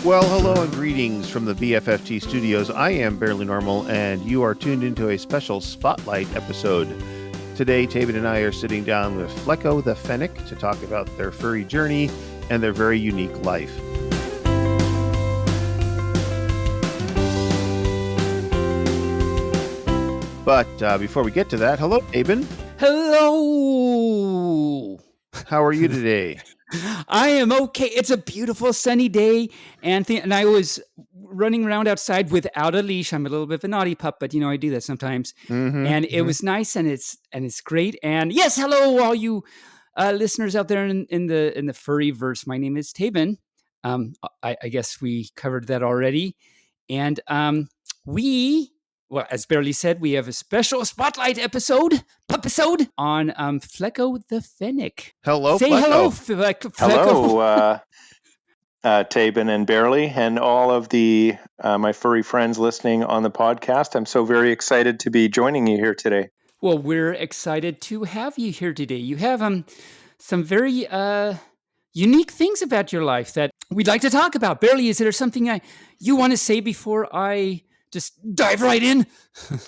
Well, hello and greetings from the BFFT studios. I am Barely Normal, and you are tuned into a special Spotlight episode. Today, Taebyn and I are sitting down with Flecko the Fennec to talk about their furry journey and their very unique life. But before we get to that, hello, Taebyn. Hello. How are you today? I am okay. It's a beautiful sunny day, and I was running around outside without a leash. I'm a little bit of a naughty pup, but I do that sometimes. And it was nice, and it's great. And yes, hello, all you listeners out there in the furry verse. My name is Taebyn. I guess we covered that already, and well, as Barely said, we have a special spotlight episode on Flecko the Fennec. Hello, Say Flecko. hello, Flecko. Hello, Taebyn and Barely, and all of the my furry friends listening on the podcast. I'm so very excited to be joining you here today. Well, we're excited to have you here today. You have some very unique things about your life that we'd like to talk about. Barely, is there something you want to say before I just dive right in?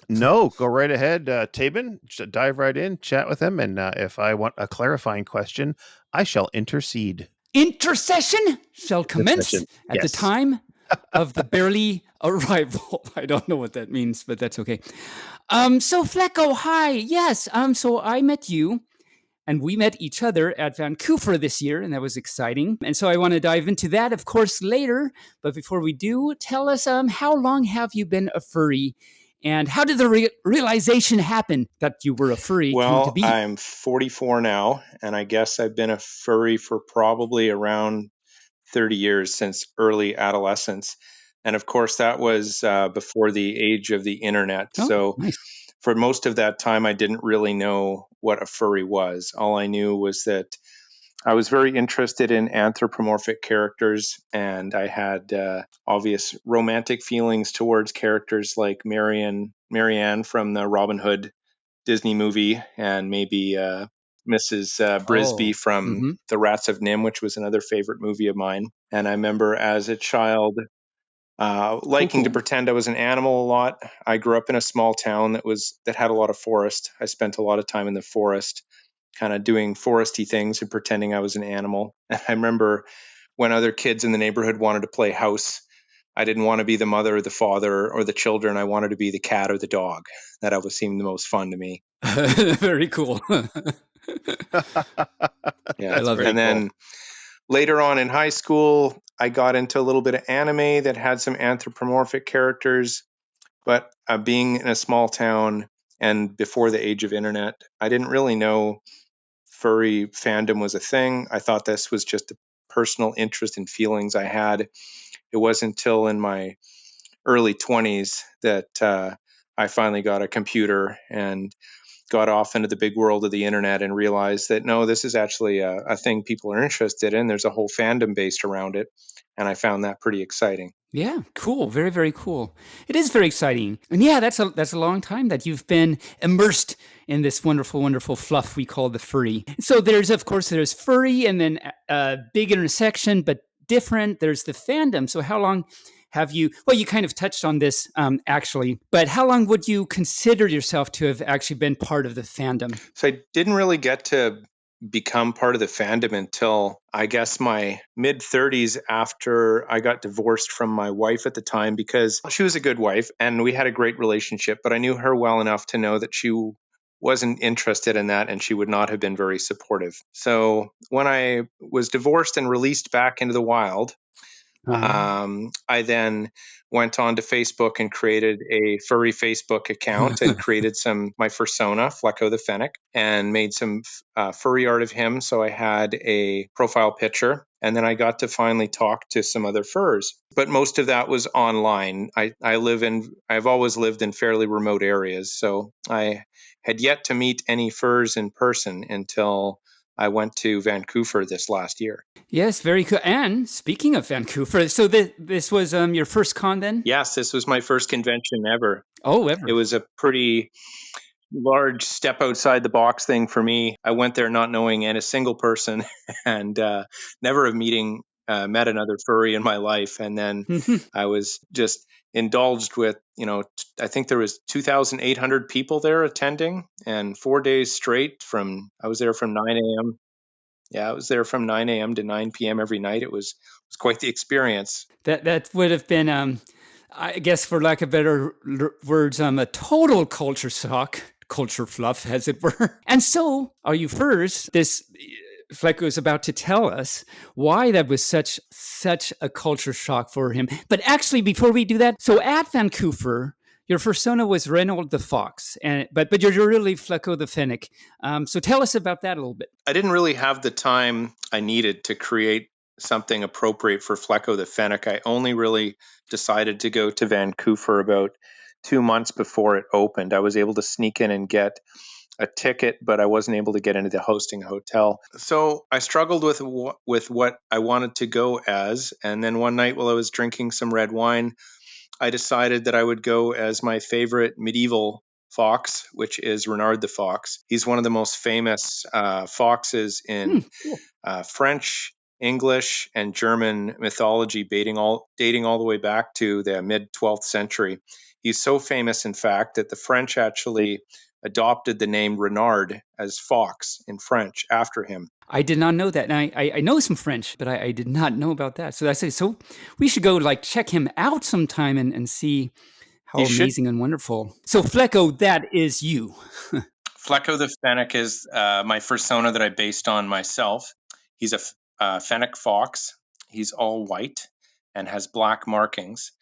No, go right ahead, Taebyn. Dive right in, chat with him, and if I want a clarifying question, I shall intercede. Intercession shall commence at the Yes. time of the Barely arrival. I don't know what that means, but that's okay. So Flecko, hi. Yes. So I met you, and we met each other at Vancouver this year, and that was exciting. And so I want to dive into that, of course, later. But before we do, tell us, how long have you been a furry? And how did the realization happen that you were a furry come to be? I'm 44 now, and I guess I've been a furry for probably around 30 years, since early adolescence. And of course, that was before the age of the internet. So nice. For most of that time, I didn't really know what a furry was. All I knew was that I was very interested in anthropomorphic characters, and I had obvious romantic feelings towards characters like Marianne from the Robin Hood Disney movie, and maybe Mrs. Brisby from The Rats of Nim, which was another favorite movie of mine. And I remember as a child liking to pretend I was an animal a lot. I grew up in a small town that had a lot of forest. I spent a lot of time in the forest, kind of doing foresty things and pretending I was an animal. And I remember when other kids in the neighborhood wanted to play house, I didn't want to be the mother or the father or the children. I wanted to be the cat or the dog. That always seemed the most fun to me. Very cool. Yeah, I love it. And then later on in high school, I got into a little bit of anime that had some anthropomorphic characters. But being in a small town and before the age of internet, I didn't really know furry fandom was a thing. I thought this was just a personal interest and feelings I had. It wasn't until in my early 20s that I finally got a computer and got off into the big world of the internet and realized that, no, this is actually a thing people are interested in. There's a whole fandom based around it. And I found that pretty exciting. Yeah, cool. Very, very cool. It is very exciting. And yeah, that's a long time that you've been immersed in this wonderful, wonderful fluff we call the furry. So there's furry, and then big intersection, but different. There's the fandom. So how long have you, well, you kind of touched on this actually, but how long would you consider yourself to have actually been part of the fandom? So I didn't really get to become part of the fandom until I guess my mid 30s, after I got divorced from my wife at the time, because she was a good wife and we had a great relationship, but I knew her well enough to know that she wasn't interested in that and she would not have been very supportive. So when I was divorced and released back into the wild, I then went on to Facebook and created a furry Facebook account and created my persona, Flecko the Fennec, and made some furry art of him. So I had a profile picture, and then I got to finally talk to some other furs. But most of that was online. I've always lived in fairly remote areas, so I had yet to meet any furs in person until I went to Vancouver this last year. Yes, very cool. And speaking of Vancouver, so this was your first con then? Yes, this was my first convention ever. Oh, ever. It was a pretty large step outside the box thing for me. I went there not knowing a single person and never meeting met another furry in my life. And then I was just indulged with, I think there was 2,800 people there attending, and 4 days straight I was there from 9 a.m. Yeah, I was there from 9 a.m. to 9 p.m. every night. It was quite the experience. That would have been, I guess, for lack of better words, a total culture shock, culture fluff, as it were. And so, are you first? This Flecko is about to tell us why that was such a culture shock for him. But actually, before we do that, so at Vancouver, your persona was Reynold the Fox, but you're really Flecko the Fennec. So tell us about that a little bit. I didn't really have the time I needed to create something appropriate for Flecko the Fennec. I only really decided to go to Vancouver about 2 months before it opened. I was able to sneak in and get a ticket, but I wasn't able to get into the hosting hotel. So I struggled with what I wanted to go as. And then one night while I was drinking some red wine, I decided that I would go as my favorite medieval fox, which is Renard the Fox. He's one of the most famous foxes in French, English, and German mythology, dating all the way back to the mid-12th century. He's so famous, in fact, that the French actually adopted the name Renard as fox in French after him. I did not know that. And I know some French, but I did not know about that. So that's it. So we should go check him out sometime and see how amazing and wonderful. So Flecko, that is you. Flecko the Fennec is my persona that I based on myself. He's a Fennec fox. He's all white and has black markings.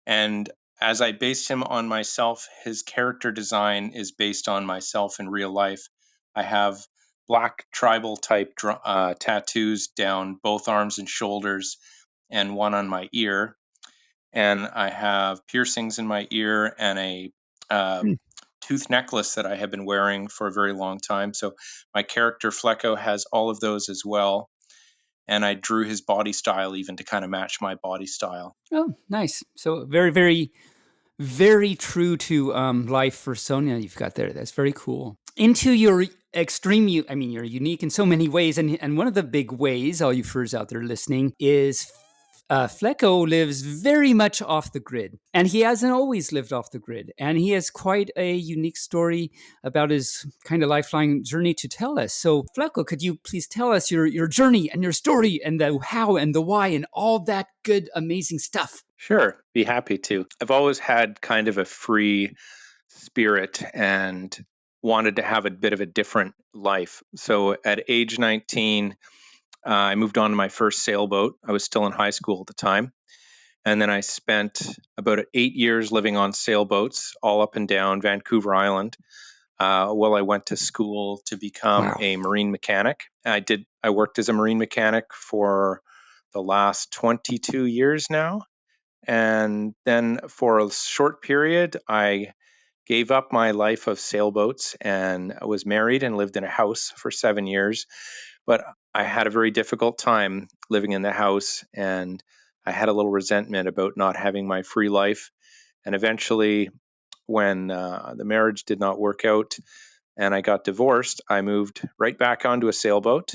And as I based him on myself, his character design is based on myself in real life. I have black tribal type tattoos down both arms and shoulders, and one on my ear. And I have piercings in my ear and a tooth necklace that I have been wearing for a very long time. So my character Flecko has all of those as well. And I drew his body style even to kind of match my body style. Oh, nice. So very, very, very true to life persona you've got there. That's very cool. Into your extreme, you're unique in so many ways. And one of the big ways, all you furs out there listening, is Flecko lives very much off the grid, and he hasn't always lived off the grid. And he has quite a unique story about his kind of lifelong journey to tell us. So, Flecko, could you please tell us your journey and your story and the how and the why and all that good, amazing stuff? Sure, be happy to. I've always had kind of a free spirit and wanted to have a bit of a different life. So at age 19, I moved on to my first sailboat. I was still in high school at the time. And then I spent about 8 years living on sailboats all up and down Vancouver Island while I went to school to become a marine mechanic. I worked as a marine mechanic for the last 22 years now. And then for a short period, I gave up my life of sailboats and I was married and lived in a house for 7 years. But I had a very difficult time living in the house, and I had a little resentment about not having my free life. And eventually, when the marriage did not work out and I got divorced, I moved right back onto a sailboat.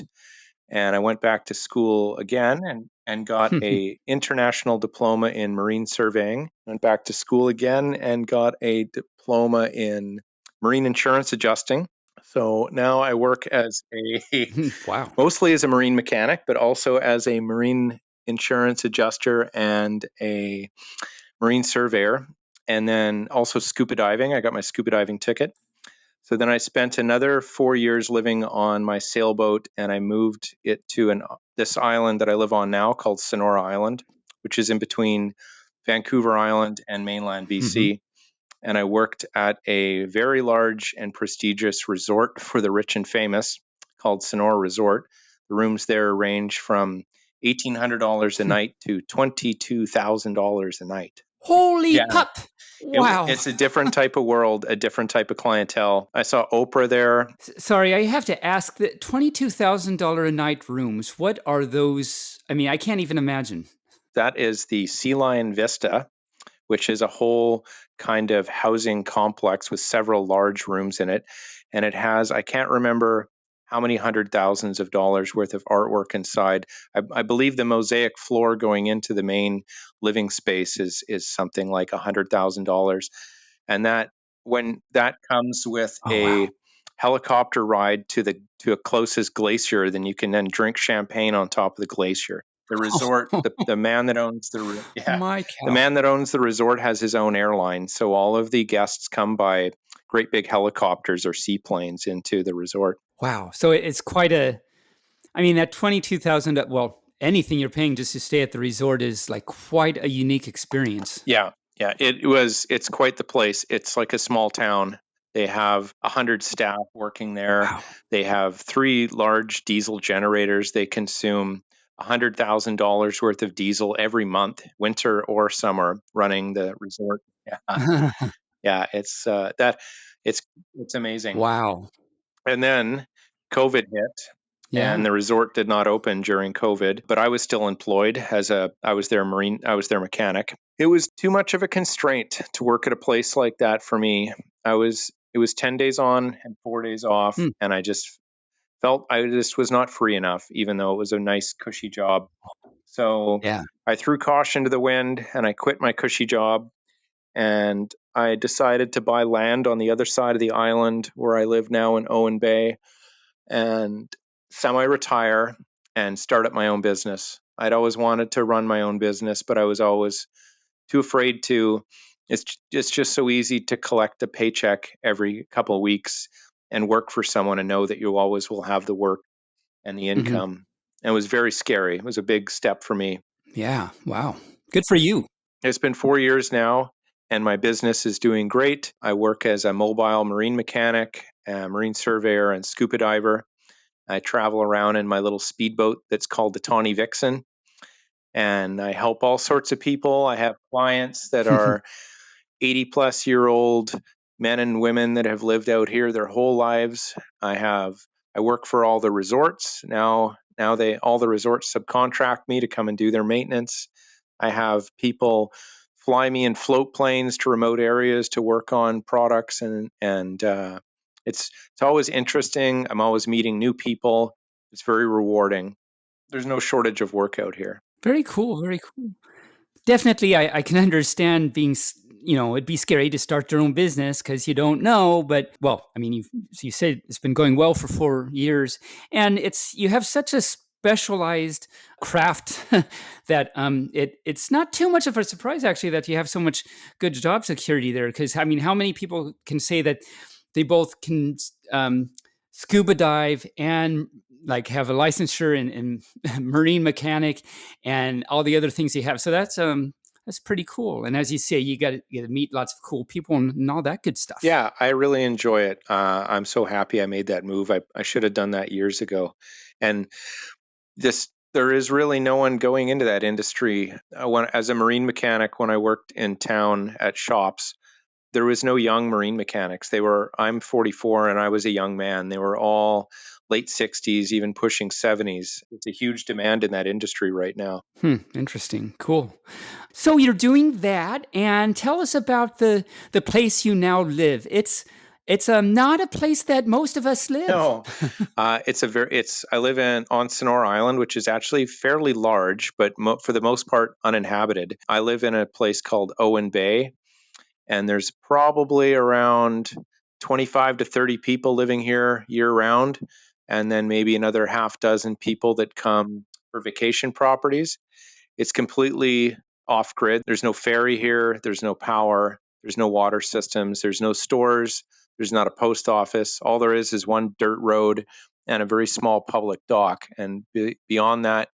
And I went back to school again and got a international diploma in marine surveying. Went back to school again and got a diploma in marine insurance adjusting. So now I work as mostly as a marine mechanic, but also as a marine insurance adjuster and a marine surveyor. And then also scuba diving. I got my scuba diving ticket. So then I spent another 4 years living on my sailboat, and I moved it to this island that I live on now called Sonora Island, which is in between Vancouver Island and mainland BC. And I worked at a very large and prestigious resort for the rich and famous called Sonora Resort. The rooms there range from $1,800 a night to $22,000 a night. Holy pup! Wow. It's a different type of world, a different type of clientele. I saw Oprah there. Sorry, I have to ask, the $22,000 a night rooms, what are those? I can't even imagine. That is the Sea Lion Vista, which is a whole kind of housing complex with several large rooms in it. And it has, I can't remember how many hundred thousands of dollars worth of artwork inside. I believe the mosaic floor going into the main living space is something like $100,000, and that when that comes with Oh, a wow. helicopter ride to a closest glacier, then you can then drink champagne on top of the glacier. The resort, the man that owns My the cow. man that owns the resort has his own airline, so all of the guests come by great big helicopters or seaplanes into the resort. Wow. So it's quite I mean, that 22,000, well, anything you're paying just to stay at the resort is like quite a unique experience. Yeah, yeah, it's quite the place. It's like a small town. They have 100 staff working there. Wow. They have 3 large diesel generators. They consume $100,000 worth of diesel every month, winter or summer, running the resort. Yeah, yeah, it's it's amazing. Wow. And then COVID hit, and Yeah. the resort did not open during COVID, but I was still employed I was their mechanic. It was too much of a constraint to work at a place like that for me. It was 10 days on and 4 days off, Hmm. and I just felt I just was not free enough, even though it was a nice cushy job. So Yeah. I threw caution to the wind and I quit my cushy job, and I decided to buy land on the other side of the island where I live now in Owen Bay and semi-retire and start up my own business. I'd always wanted to run my own business, but I was always too afraid to. It's just so easy to collect a paycheck every couple of weeks and work for someone and know that you always will have the work and the Hmm. income. And it was very scary. It was a big step for me. Yeah. Wow. Good for you. It's been 4 years now, and my business is doing great. I work as a mobile marine mechanic, a marine surveyor, and scuba diver. I travel around in my little speedboat that's called the Tawny Vixen, and I help all sorts of people. I have clients that are 80-plus-year-old men and women that have lived out here their whole lives. I work for all the resorts. Now they all the resorts subcontract me to come and do their maintenance. I have people fly me in float planes to remote areas to work on products, and it's always interesting. I'm always meeting new people. It's very rewarding. There's no shortage of work out here. Very cool. Very cool. Definitely, I can understand being, it'd be scary to start your own business because you don't know. But well, I mean, you said it's been going well for 4 years, and you have such a specialized craft that it's not too much of a surprise actually that you have so much good job security there. Because I mean, how many people can say that they both can um, scuba dive and like have a licensure in marine mechanic and all the other things you have. So that's pretty cool. And as you say, you got to meet lots of cool people and all that good stuff. Yeah, I really enjoy it. I'm so happy I made that move. I should have done that years ago. And there is really no one going into that industry. As a marine mechanic, when I worked in town at shops, there was no young marine mechanics. I'm 44 and I was a young man. They were all late 60s, even pushing 70s. It's a huge demand in that industry right now. Interesting. Cool. So you're doing that, and tell us about the place you now live. It's not a place that most of us live. No, I live on Sonora Island, which is actually fairly large, but for the most part uninhabited. I live in a place called Owen Bay, and there's probably around 25 to 30 people living here year round, and then maybe another half dozen people that come for vacation properties. It's completely off grid. There's no ferry here, there's no power, there's no water systems, there's no stores, there's not a post office. All there is one dirt road and a very small public dock. And beyond that,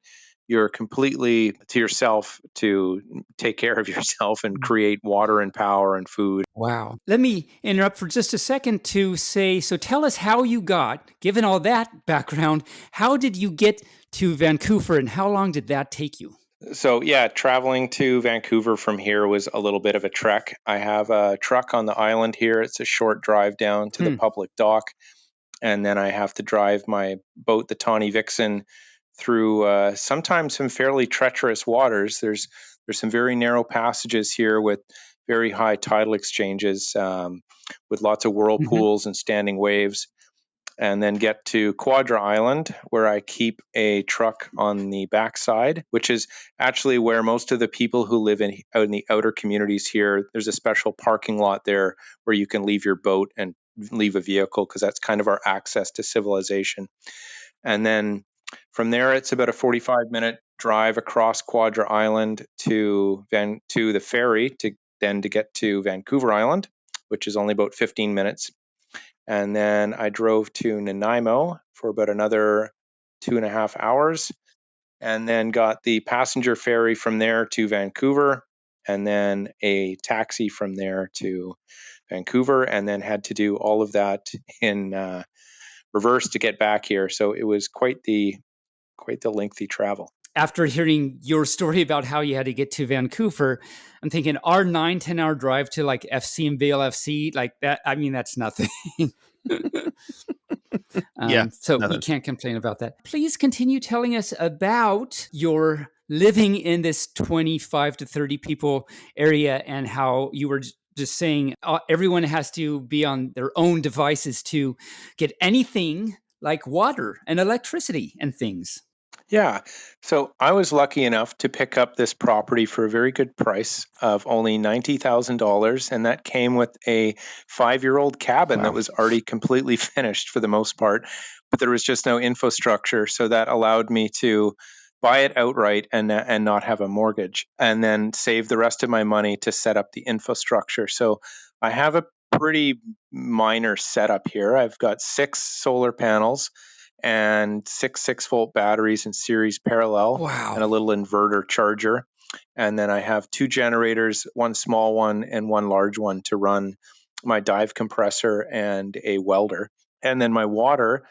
you're completely to yourself to take care of yourself and create water and power and food. Wow. Let me interrupt for just a second to say, so tell us how you given all that background, how did you get to Vancouver and how long did that take you? So, yeah, traveling to Vancouver from here was a little bit of a trek. I have a truck on the island here. It's a short there's down to the Hmm. public dock. And then I have to drive my boat, the Tawny Vixen, through sometimes some fairly treacherous waters. There's some very narrow passages here with very high tidal exchanges, with lots of Mhm. whirlpools and standing waves. and then get to Quadra Island, where I keep a truck on the backside, which is actually where most of the people who live out in the outer communities here, there's a special parking lot there where you can leave your boat and leave a vehicle, because that's kind of our access to civilization. And then from there, it's about a 45-minute drive across Quadra Island to the ferry to get to Vancouver Island, which is only about 15 minutes. And then I drove to Nanaimo for about another 2.5 hours, and then got the passenger ferry from there to Vancouver, and then a taxi from there to Vancouver, and then had to do all of that in reverse to get back here. So it was quite the lengthy travel. After hearing your story about how you had to get to Vancouver, I'm thinking our 9-10 hour drive to like FC and VLFC, like that. I mean, that's nothing. Yeah, so nothing. we can't complain about that. Please continue telling us about your living in this 25 to 30 people area, and how you were just saying everyone has to be on their own devices to get anything like water and electricity and things. Yeah. So I was lucky enough to pick up this property for a very good price of only $90,000. And that came with a 5-year-old cabin that was already completely finished for the most part, but there was just no infrastructure. So that allowed me to buy it outright and not have a mortgage, and then save the rest of my money to set up the infrastructure. So I have a pretty minor setup here. I've got 6 solar panels and 6 6-volt batteries in series parallel. Wow. And a little inverter charger. And then I have 2 generators, one small one and one large one, to run my dive compressor and a welder. And then my water,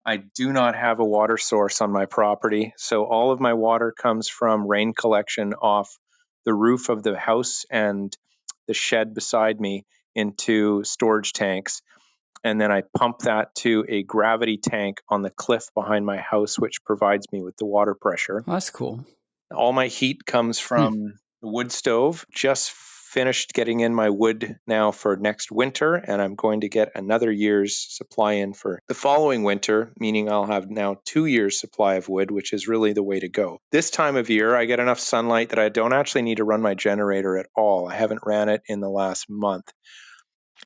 I do not have a water source on my property. So all of my water comes from rain collection off the roof of the house and the shed beside me into storage tanks. And then I pump that to a gravity tank on the cliff behind my house, which provides me with the water pressure. Oh, that's cool. All my heat comes from the wood stove. Just finished getting in my wood now for next winter, and I'm going to get another year's supply in for the following winter, meaning I'll have now 2 years supply of wood, which is really the way to go. This time of year, I get enough sunlight that I don't actually need to run my generator at all. I haven't ran it in the last month.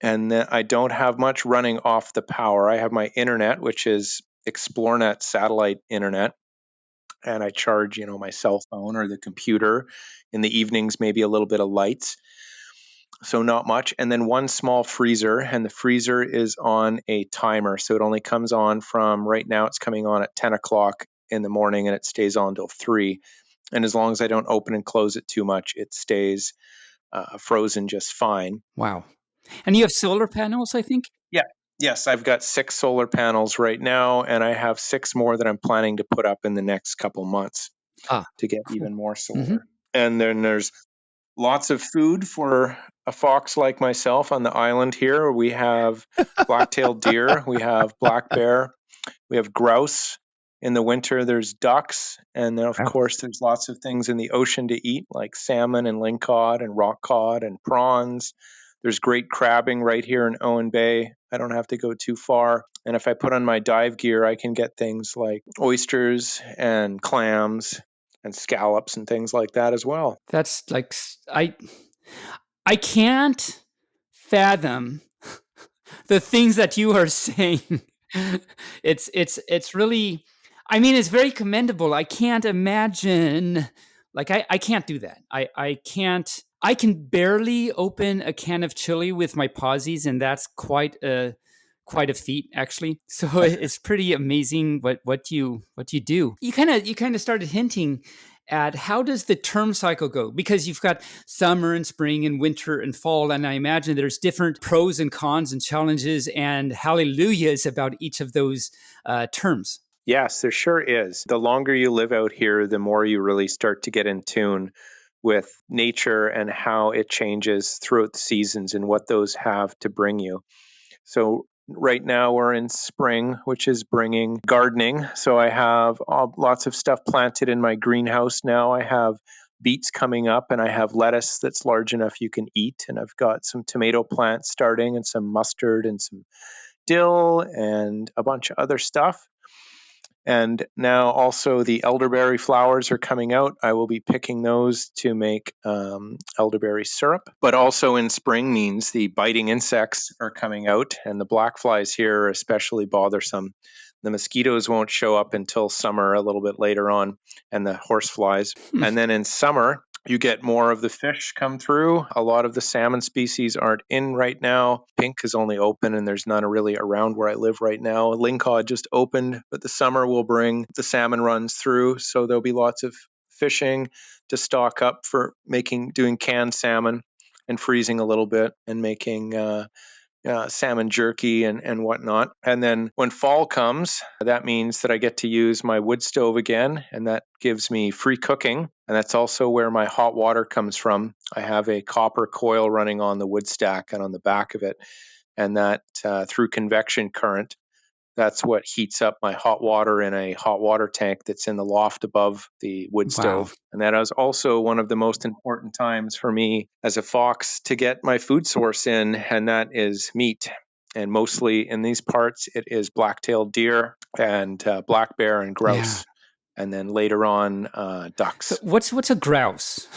And then I don't have much running off the power. I have my internet, which is ExploreNet satellite internet. And I charge, my cell phone or the computer. In the evenings, maybe a little bit of lights. So not much. And then one small freezer. And the freezer is on a timer. So it only comes on from, right now it's coming on at 10 o'clock in the morning, and it stays on till 3. And as long as I don't open and close it too much, it stays frozen just fine. Wow. And you have solar panels, I think? Yeah. Yes, I've got 6 solar panels right now, and I have 6 more that I'm planning to put up in the next couple months to get even more solar. Mm-hmm. And then there's lots of food for a fox like myself on the island here. We have black-tailed deer, we have black bear, we have grouse. In the winter, there's ducks, and then, of course, there's lots of things in the ocean to eat, like salmon and lingcod and rock cod and prawns. There's great crabbing right here in Owen Bay. I don't have to go too far. And if I put on my dive gear, I can get things like oysters and clams and scallops and things like that as well. That's like, I can't fathom the things that you are saying. It's really, I mean, it's very commendable. I can't imagine, like, I can't do that. I can't. I can barely open a can of chili with my pawsies, and that's quite a feat, actually. So it's pretty amazing what you do. You kind of started hinting at how does the term cycle go, because you've got summer and spring and winter and fall, and I imagine there's different pros and cons and challenges and hallelujahs about each of those terms. Yes, there sure is. The longer you live out here, the more you really start to get in tune with nature and how it changes throughout the seasons and what those have to bring you. So right now we're in spring, which is bringing gardening. So I have lots of stuff planted in my greenhouse now. I have beets coming up, and I have lettuce that's large enough you can eat. And I've got some tomato plants starting, and some mustard and some dill and a bunch of other stuff. And now also the elderberry flowers are coming out. I will be picking those to make elderberry syrup. But also in spring means the biting insects are coming out, and the black flies here are especially bothersome. The mosquitoes won't show up until summer, a little bit later on, and the horse flies. And then in summer, you get more of the fish come through. A lot of the salmon species aren't in right now. Pink is only open, and there's none really around where I live right now. Lingcod just opened, but the summer will bring the salmon runs through, so there'll be lots of fishing to stock up for doing canned salmon and freezing a little bit and making salmon jerky and whatnot. And then when fall comes, that means that I get to use my wood stove again, and that gives me free cooking. And that's also where my hot water comes from. I have a copper coil running on the wood stack and on the back of it, and that through convection current, that's what heats up my hot water in a hot water tank that's in the loft above the wood stove. And that is also one of the most important times for me as a fox to get my food source in, and that is meat. And mostly in these parts, it is black-tailed deer and black bear and grouse. Yeah. And then later on, ducks. So what's a grouse?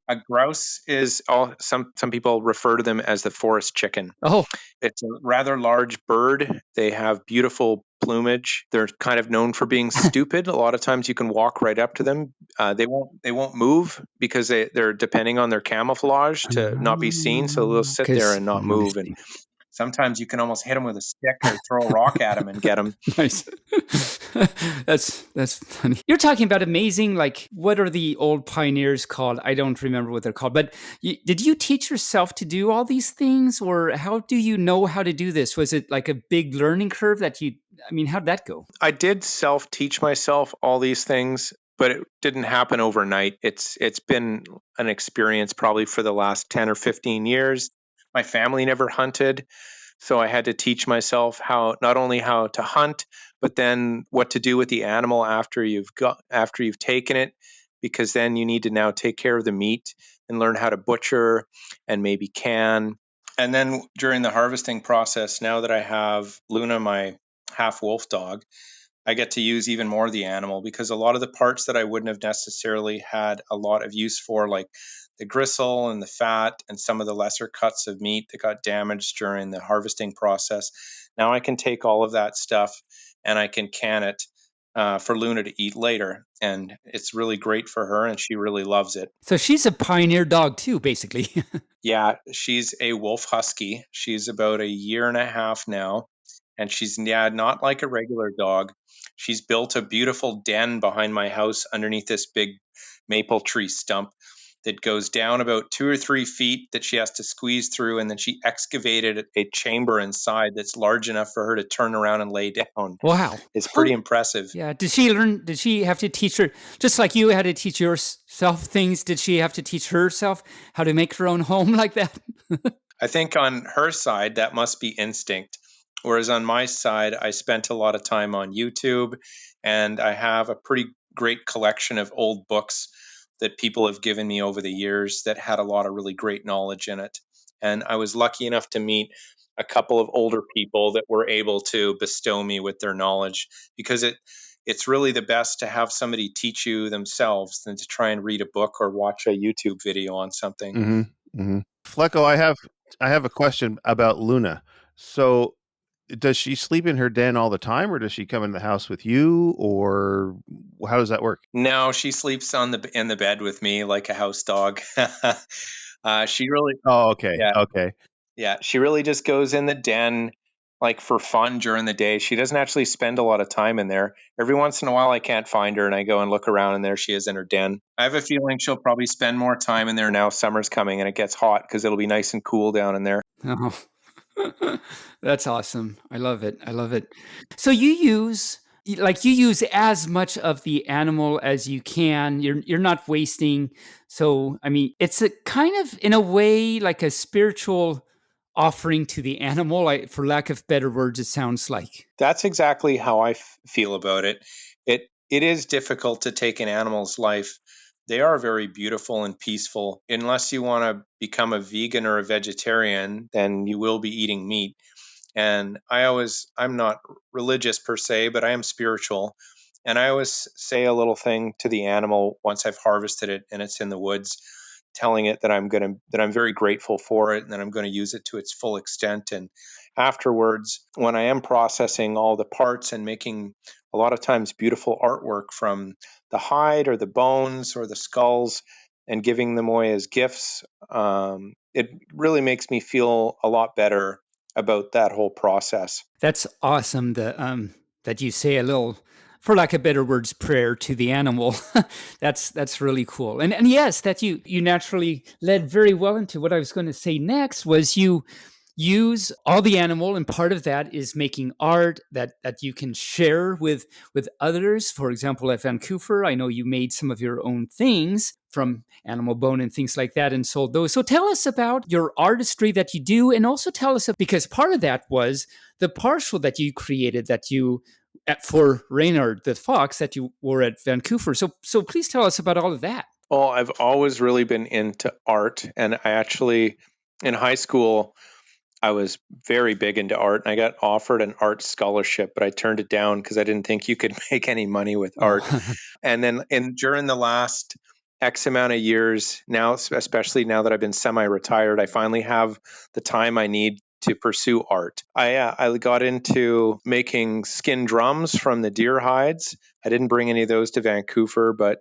A grouse is some people refer to them as the forest chicken. Oh, it's a rather large bird. They have beautiful plumage. They're kind of known for being stupid. A lot of times you can walk right up to them. They won't move because they're depending on their camouflage to not be seen. So they'll sit there and not move. And sometimes you can almost hit them with a stick or throw a rock at them and get them. Nice. That's funny. You're talking about amazing, like, what are the old pioneers called? I don't remember what they're called. But did you teach yourself to do all these things? Or how do you know how to do this? Was it like a big learning curve how'd that go? I did self-teach myself all these things, but it didn't happen overnight. It's been an experience probably for the last 10 or 15 years. My family never hunted, so I had to teach myself not only how to hunt, but then what to do with the animal after you've taken it, because then you need to now take care of the meat and learn how to butcher and maybe can. And then during the harvesting process, now that I have Luna, my half wolf dog, I get to use even more of the animal, because a lot of the parts that I wouldn't have necessarily had a lot of use for, like the gristle and the fat and some of the lesser cuts of meat that got damaged during the harvesting process, now I can take all of that stuff and I can can it for Luna to eat later. And it's really great for her, and she really loves it. So she's a pioneer dog too, basically. Yeah, she's a wolf husky. She's about 1.5 years now. And she's not like a regular dog. She's built a beautiful den behind my house underneath this big maple tree stump that goes down about 2 or 3 feet that she has to squeeze through. And then she excavated a chamber inside that's large enough for her to turn around and lay down. Wow. It's pretty impressive. Yeah. Did she have to teach her, just like you had to teach yourself things, did she have to teach herself how to make her own home like that? I think on her side, that must be instinct. Whereas on my side, I spent a lot of time on YouTube, and I have a pretty great collection of old books that people have given me over the years that had a lot of really great knowledge in it. And I was lucky enough to meet a couple of older people that were able to bestow me with their knowledge, because it's really the best to have somebody teach you themselves than to try and read a book or watch a YouTube video on something. Mm-hmm. Mm-hmm. Flecko, I have a question about Luna. So does she sleep in her den all the time, or does she come in the house with you, or how does that work? No, she sleeps in the bed with me like a house dog. She really. Oh, okay. Yeah. Okay. Yeah, she really just goes in the den like for fun during the day. She doesn't actually spend a lot of time in there. Every once in a while I can't find her and I go and look around, and there she is in her den. I have a feeling she'll probably spend more time in there now summer's coming and it gets hot, because it'll be nice and cool down in there. Oh. That's awesome. I love it. So you use as much of the animal as you can. You're not wasting. So it's a kind of, in a way, like a spiritual offering to the animal. For lack of better words, it sounds like. That's exactly how I feel about it. It is difficult to take an animal's life. They are very beautiful and peaceful. Unless you want to become a vegan or a vegetarian, then you will be eating meat. And I'm not religious per se, but I am spiritual. And I always say a little thing to the animal once I've harvested it and it's in the woods, telling it that that I'm very grateful for it and that I'm going to use it to its full extent. And afterwards, when I am processing all the parts and making a lot of times beautiful artwork from the hide or the bones or the skulls and giving them away as gifts, it really makes me feel a lot better about that whole process. That's awesome. That you say a little, for lack of better words, prayer to the animal. That's really cool. And yes, that you naturally led very well into what I was going to say next. Was you use all the animal, and part of that is making art that you can share with others. For example, at Vancouver, I know you made some of your own things from animal bone and things like that and sold those. So tell us about your artistry that you do, and also tell us, because part of that was the partial that you created, that you for Reynard the fox that you wore at Vancouver. So please tell us about all of that. Well, I've always really been into art, and I actually in high school I was very big into art, and I got offered an art scholarship, but I turned it down because I didn't think you could make any money with art. Oh. And then during the last X amount of years now, especially now that I've been semi-retired, I finally have the time I need to pursue art. I got into making skin drums from the deer hides. I didn't bring any of those to Vancouver, but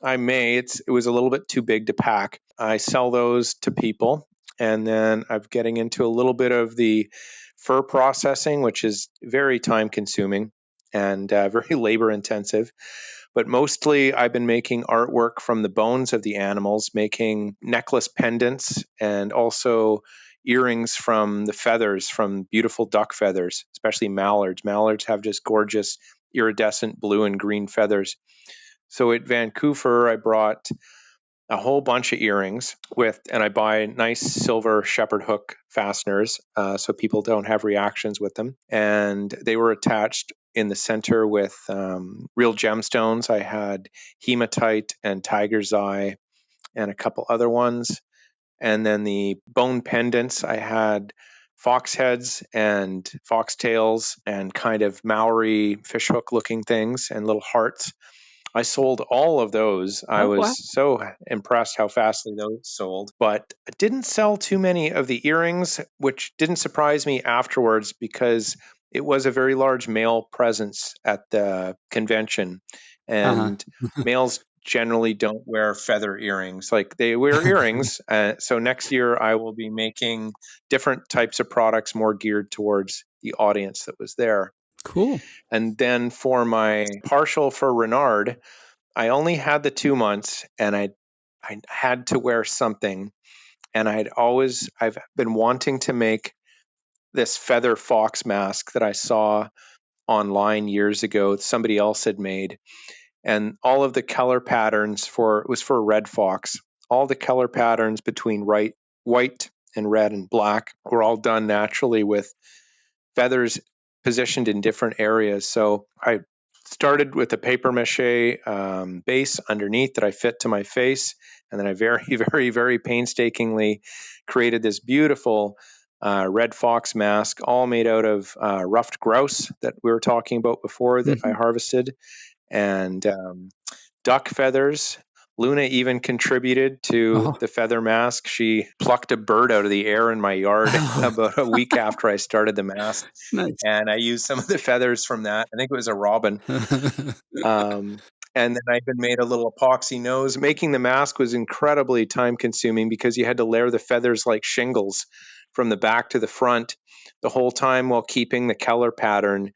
I may. It was a little bit too big to pack. I sell those to people, and then I'm getting into a little bit of the fur processing, which is very time consuming and very labor intensive. But mostly, I've been making artwork from the bones of the animals, making necklace pendants, and also earrings from the feathers, from beautiful duck feathers, especially mallards. Mallards have just gorgeous iridescent blue and green feathers. So at Vancouver, I brought a whole bunch of earrings and I buy nice silver shepherd hook fasteners so people don't have reactions with them. And they were attached in the center with real gemstones. I had hematite and tiger's eye and a couple other ones. And then the bone pendants, I had fox heads and foxtails and kind of Maori fishhook looking things and little hearts. I sold all of those. I Oh, wow. was so impressed how fastly those sold, but I didn't sell too many of the earrings, which didn't surprise me afterwards because it was a very large male presence at the convention. Uh-huh. And males generally don't wear feather earrings. Like they wear earrings. So next year I will be making different types of products more geared towards the audience that was there. Cool. And then for my partial for Renard, I only had the 2 months and I had to wear something. And I've been wanting to make this feather fox mask that I saw online years ago. Somebody else had made. And all of the color patterns it was for red fox. All the color patterns between white and red and black were all done naturally with feathers positioned in different areas. So I started with a paper mache base underneath that I fit to my face. And then I very, very, very painstakingly created this beautiful red fox mask, all made out of ruffed grouse that we were talking about before that I harvested, and duck feathers. Luna even contributed to the feather mask. She plucked a bird out of the air in my yard about a week after I started the mask. Nice. And I used some of the feathers from that. I think it was a robin. And then I even made a little epoxy nose. Making the mask was incredibly time consuming because you had to layer the feathers like shingles from the back to the front the whole time while keeping the color pattern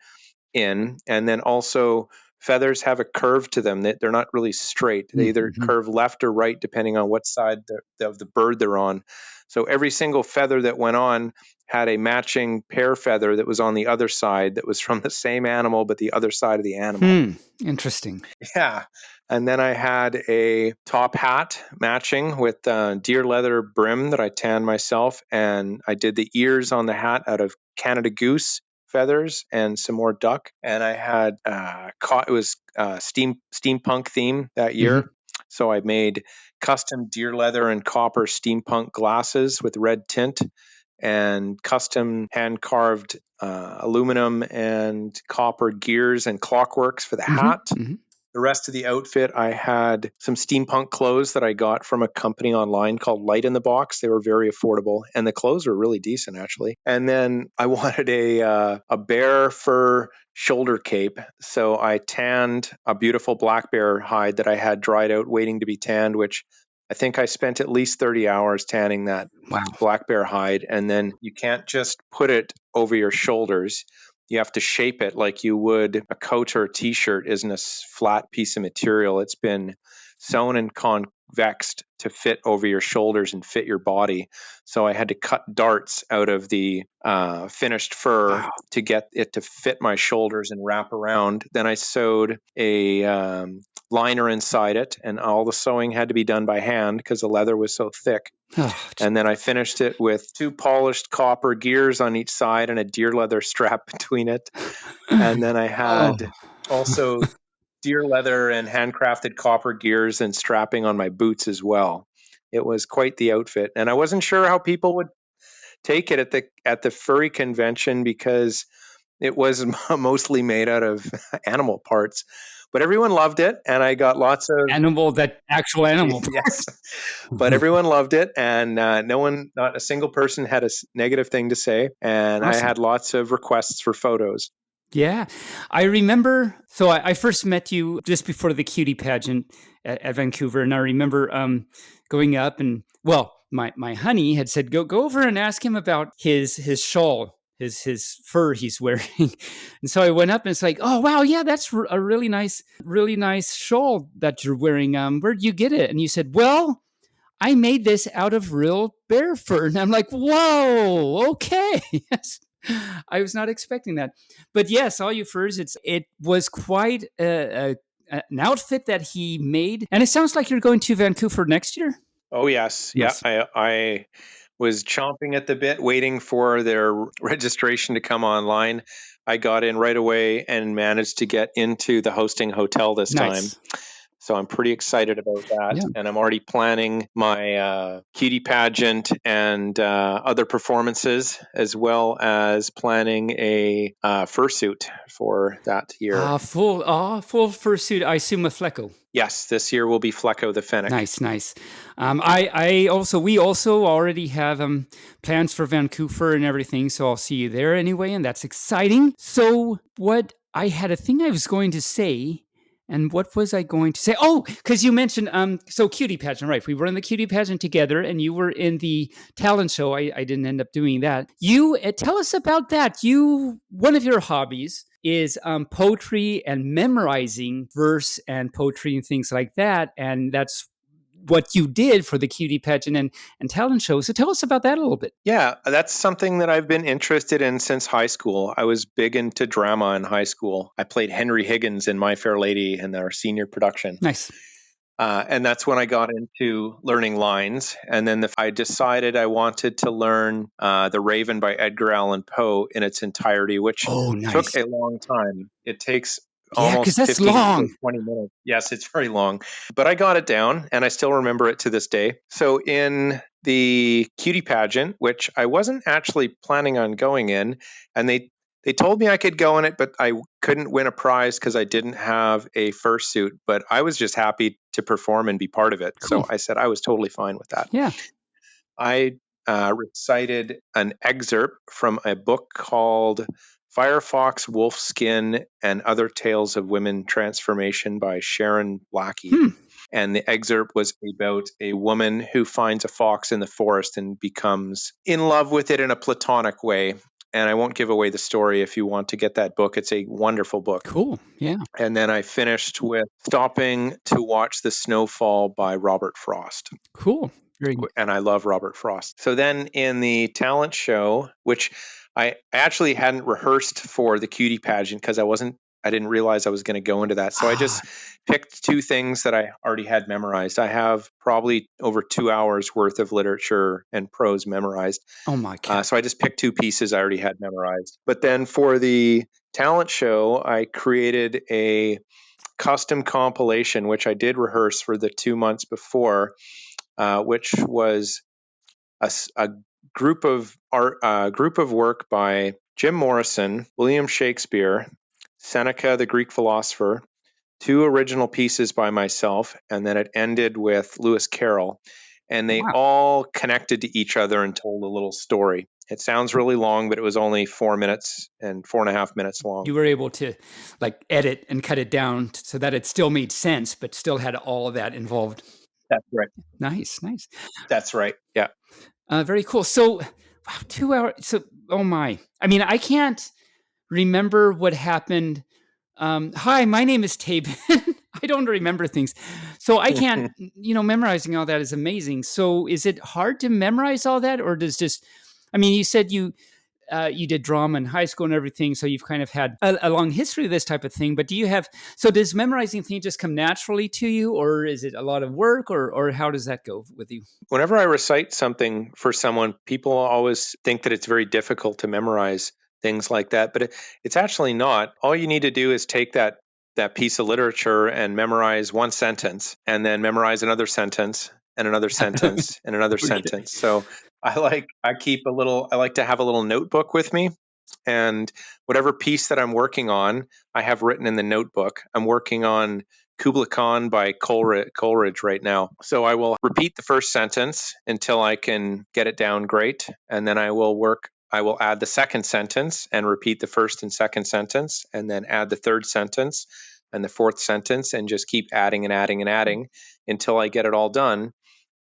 in. And then also feathers have a curve to them. They're not really straight. They either curve left or right depending on what side of the bird they're on. So every single feather that went on had a matching pear feather that was on the other side that was from the same animal but the other side of the animal. Interesting. Yeah. And then I had a top hat matching with deer leather brim that I tanned myself. And I did the ears on the hat out of Canada goose feathers and some more duck. And I had it was steampunk theme that year. So I made custom deer leather and copper steampunk glasses with red tint and custom hand-carved aluminum and copper gears and clockworks for the hat. Mm-hmm. The rest of the outfit, I had some steampunk clothes that I got from a company online called Light in the Box. They were very affordable, and the clothes were really decent, actually. And then I wanted a bear fur shoulder cape, so I tanned a beautiful black bear hide that I had dried out waiting to be tanned, which I think I spent at least 30 hours tanning that black bear hide. And then you can't just put it over your shoulders. You have to shape it like you would a coat or a t-shirt. Isn't a flat piece of material. It's been sewn and convexed to fit over your shoulders and fit your body. So I had to cut darts out of the finished fur to get it to fit my shoulders and wrap around. Then I sewed a liner inside it, and all the sewing had to be done by hand because the leather was so thick. And then I finished it with 2 polished copper gears on each side and a deer leather strap between it. And then I had also deer leather and handcrafted copper gears and strapping on my boots as well. It was quite the outfit. And I wasn't sure how people would take it at the furry convention because it was mostly made out of animal parts. But everyone loved it, and I got lots of actual animal. Yes, but everyone loved it, and not a single person had a negative thing to say. And awesome. I had lots of requests for photos. Yeah, I remember. So I first met you just before the cutie pageant at Vancouver, and I remember going up and my honey had said go over and ask him about his shawl. His fur he's wearing. And so I went up and it's like, oh, wow, yeah, that's a really nice shawl that you're wearing. Where'd you get it? And you said, well, I made this out of real bear fur. And I'm like, whoa, okay. Yes. I was not expecting that. But yes, all you furs, it was quite an outfit that he made. And it sounds like you're going to Vancouver next year. Oh, yes. Yeah, I was chomping at the bit, waiting for their registration to come online. I got in right away and managed to get into the hosting hotel this time. So I'm pretty excited about that. Yeah. And I'm already planning my cutie pageant and other performances, as well as planning a fursuit for that year. Full fursuit, I assume a Flecko. Yes, this year will be Flecko the Fennec. Nice. We also already have plans for Vancouver and everything, so I'll see you there anyway, and that's exciting. So I had a thing I was going to say. And what was I going to say? Oh, because you mentioned, so cutie pageant, right? We were in the cutie pageant together and you were in the talent show. I didn't end up doing that. You, tell us about that. One of your hobbies is poetry and memorizing verse and poetry and things like that. And that's what you did for the cutie pageant and talent show. So tell us about that a little bit. Yeah, that's something that I've been interested in since high school. I was big into drama in high school. I played Henry Higgins in My Fair Lady in our senior production. Nice. And that's when I got into learning lines. And then I decided I wanted to learn The Raven by Edgar Allan Poe in its entirety, which took a long time. It takes almost 15 to 20 minutes. Yes, it's very long. But I got it down, and I still remember it to this day. So in the cutie pageant, which I wasn't actually planning on going in, and they told me I could go in it, but I couldn't win a prize because I didn't have a fursuit. But I was just happy to perform and be part of it. Cool. So I said I was totally fine with that. Yeah. I recited an excerpt from a book called Firefox, Wolfskin, and Other Tales of Women Transformation by Sharon Blackie. And the excerpt was about a woman who finds a fox in the forest and becomes in love with it in a platonic way. And I won't give away the story if you want to get that book. It's a wonderful book. Cool. Yeah. And then I finished with Stopping to Watch the Snowfall by Robert Frost. Cool. And I love Robert Frost. So then in the talent show, which I actually hadn't rehearsed for the cutie pageant because I didn't realize I was going to go into that. So I just picked 2 things that I already had memorized. I have probably over 2 hours worth of literature and prose memorized. Oh my God. So I just picked 2 pieces I already had memorized. But then for the talent show, I created a custom compilation, which I did rehearse for the 2 months before, which was a group of work by Jim Morrison, William Shakespeare, Seneca, the Greek philosopher, 2 original pieces by myself, and then it ended with Lewis Carroll. And they all connected to each other and told a little story. It sounds really long, but it was only 4 minutes and 4.5 minutes long. You were able to like edit and cut it down so that it still made sense, but still had all of that involved. That's right. Nice. That's right. Yeah. Very cool. So, wow, 2 hours. So, oh my. I mean, I can't remember what happened. Hi, my name is Taebyn. I don't remember things. So I can't, memorizing all that is amazing. So is it hard to memorize all that, or you said you did drama in high school and everything, so you've kind of had a long history of this type of thing, but does memorizing things just come naturally to you, or is it a lot of work, or how does that go with you? Whenever I recite something for someone, people always think that it's very difficult to memorize things like that, but it's actually not. All you need to do is take that piece of literature and memorize one sentence, and then memorize another sentence and another sentence and another sentence. So I like to have a little notebook with me, and whatever piece that I'm working on, I have written in the notebook. I'm working on Kubla Khan by Coleridge right now. So I will repeat the first sentence until I can get it down great, and then I will add the second sentence and repeat the first and second sentence, and then add the third sentence and the fourth sentence, and just keep adding and adding and adding until I get it all done.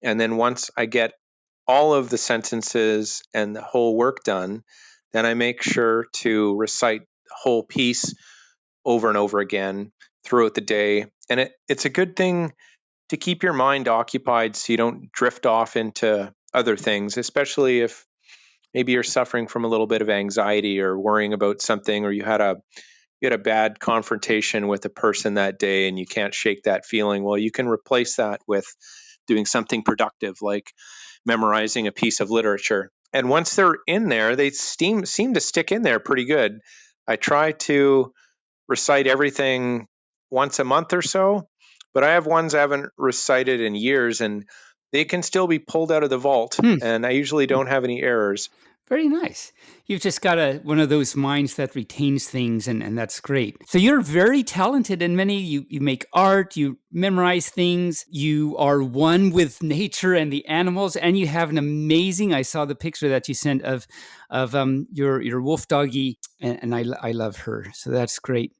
And then once I get all of the sentences and the whole work done, then I make sure to recite the whole piece over and over again throughout the day. And it's a good thing to keep your mind occupied so you don't drift off into other things, especially if maybe you're suffering from a little bit of anxiety or worrying about something, or you had a bad confrontation with a person that day and you can't shake that feeling. Well, you can replace that with doing something productive, like memorizing a piece of literature. And once they're in there, they seem to stick in there pretty good. I try to recite everything once a month or so, but I have ones I haven't recited in years, and they can still be pulled out of the vault, and I usually don't have any errors. Very nice. You've just got one of those minds that retains things, and that's great. So you're very talented in you make art, you memorize things, you are one with nature and the animals, and you have an amazing, I saw the picture that you sent of your wolf doggy, and I love her. So that's great.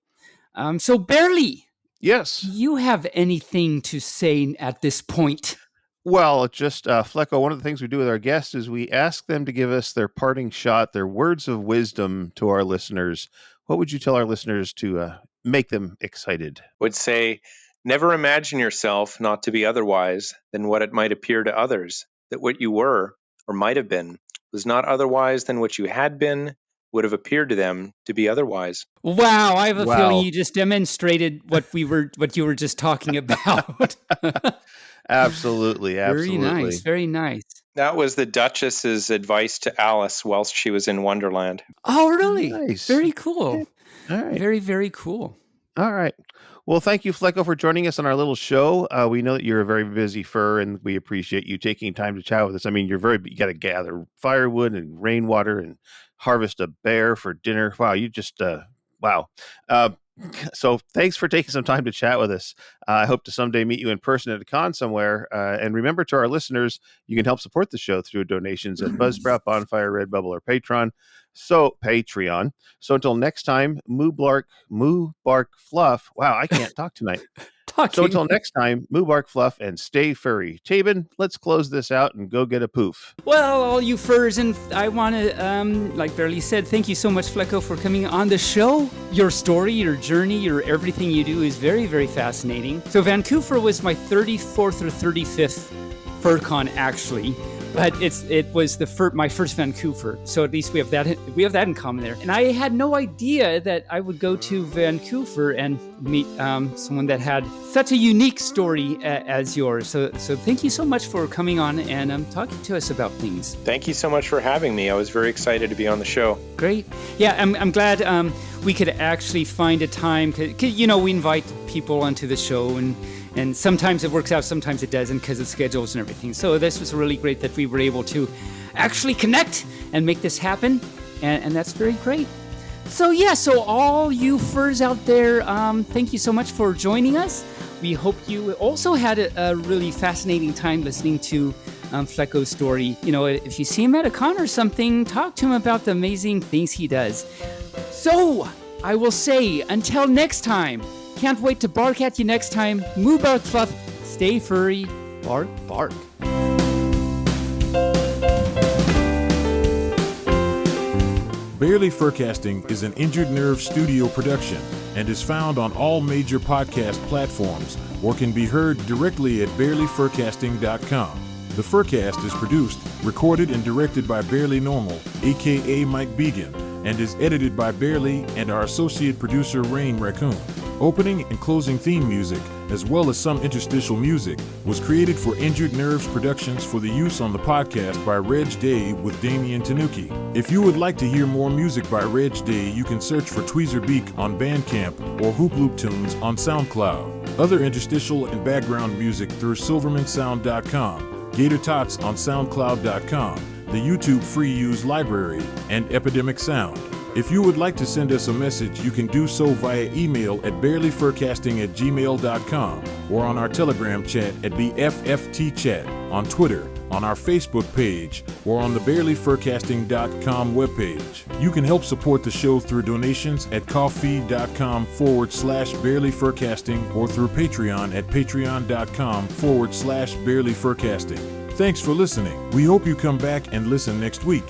So Barely. Yes. Do you have anything to say at this point? Well, just Flecko, one of the things we do with our guests is we ask them to give us their parting shot, their words of wisdom to our listeners. What would you tell our listeners to make them excited? I would say, never imagine yourself not to be otherwise than what it might appear to others, that what you were or might have been was not otherwise than what you had been, would have appeared to them to be otherwise. Wow, I have a feeling you just demonstrated what you were just talking about. Absolutely. Very nice. That was the Duchess's advice to Alice whilst she was in Wonderland. Oh, really? Nice. Very cool. All right. Very, very cool. All right. Well, thank you, Flecko, for joining us on our little show. We know that you're a very busy fur, and we appreciate you taking time to chat with us. I mean, you got to gather firewood and rainwater and harvest a bear for dinner. Wow, you just, wow. So thanks for taking some time to chat with us. I hope to someday meet you in person at a con somewhere. And remember, to our listeners, you can help support the show through donations at Buzzsprout, Bonfire, Redbubble, or Patreon. So until next time, moo bark fluff. Wow, I can't talk tonight. So until next time, moo bark fluff and stay furry. Taebyn, let's close this out and go get a poof. Well, all you furs, and I want to, like Barely said, thank you so much, Flecko, for coming on the show. Your story, your journey, your everything you do is very, very fascinating. So Vancouver was my 34th or 35th FurCon, actually. But it was my first Vancouver, so at least we have that in common there. And I had no idea that I would go to Vancouver and meet someone that had such a unique story as yours. So thank you so much for coming on and talking to us about things. Thank you so much for having me. I was very excited to be on the show. Great. Yeah, I'm glad we could actually find a time. You know, we invite people onto the show, and sometimes it works out, sometimes it doesn't because of schedules and everything. So this was really great that we were able to actually connect and make this happen, and that's very great. So so all you furs out there, thank you so much for joining us. We hope you also had a really fascinating time listening to Flecko's story. You know, if you see him at a con or something, talk to him about the amazing things he does. So I will say, until next time, can't wait to bark at you next time. Moo bark fluff, stay furry, bark bark. Barely Furcasting is an Injured Nerve studio production and is found on all major podcast platforms or can be heard directly at barelyfurcasting.com. The Furcast is produced, recorded, and directed by Barely Normal, aka Mike Began, and is edited by Barely and our associate producer Rain Raccoon. Opening and closing theme music, as well as some interstitial music, was created for Injured Nerves Productions for the use on the podcast by Reg Day with Damian Tanuki. If you would like to hear more music by Reg Day, you can search for Tweezer Beak on Bandcamp or Hoop Loop Tunes on SoundCloud. Other interstitial and background music through silvermansound.com, Gator Tots on SoundCloud.com, the YouTube Free Use Library, and Epidemic Sound. If you would like to send us a message, you can do so via email at barelyfurcasting@gmail.com or on our Telegram chat at BFFT chat, on Twitter, on our Facebook page, or on the barelyfurcasting.com webpage. You can help support the show through donations at coffee.com/barelyfurcasting or through Patreon at patreon.com/barelyfurcasting. Thanks for listening. We hope you come back and listen next week.